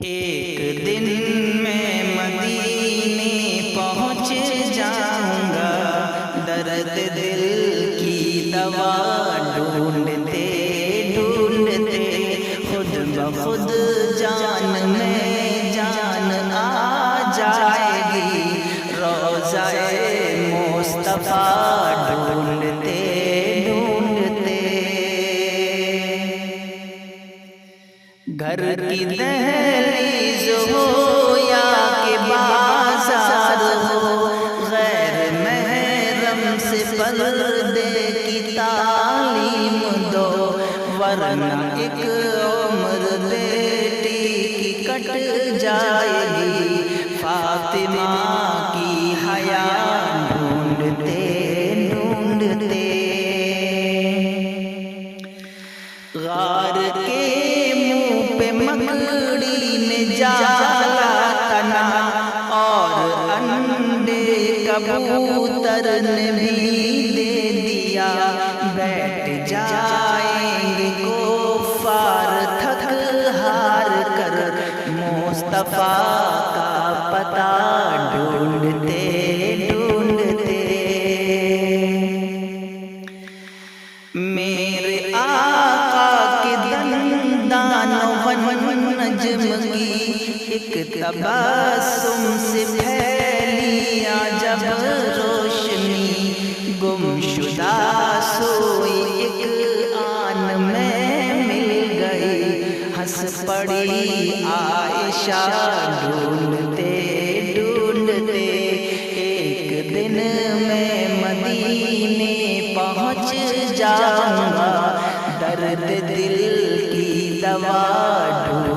ایک دن میں مدینے پہنچ جاؤں گا، درد دل کی دوا ڈھونڈتے ڈھونڈتے خود بخود جان میں جان آ جائے گی، روضہ مصطفیٰ ڈھونڈتے ڈھونڈتے۔ گھر کی دہلیز ہو یا کہ بازار ہو، غیر محرم سے پردے کی تعلیم دو، ورنہ ایک عمر بیٹی کی کٹ جائے گی، فاطمہ کی حیا ڈھونڈتے ڈھونڈتے۔ غار کے منہ پہ مکڑی نے جالا تنا، اور انڈے کبوتر نے بھی دے دیا، بیٹھ جائیں گے کفار تھک ہار کر، مصطفیٰ کا پتہ ڈھونڈتے ڈھونڈتے۔ میرے آقا کے دندان نجم کی ایک تبسم سے پھیلیا جب روشنی، گم شدہ سوئی ایک آن میں مل گئی، ہنس پڑی عائشہ ڈھونڈتے ڈھونڈتے۔ ایک دن میں مدینے پہنچ جاؤں گا، درد دل کی دوا ڈھونڈتے۔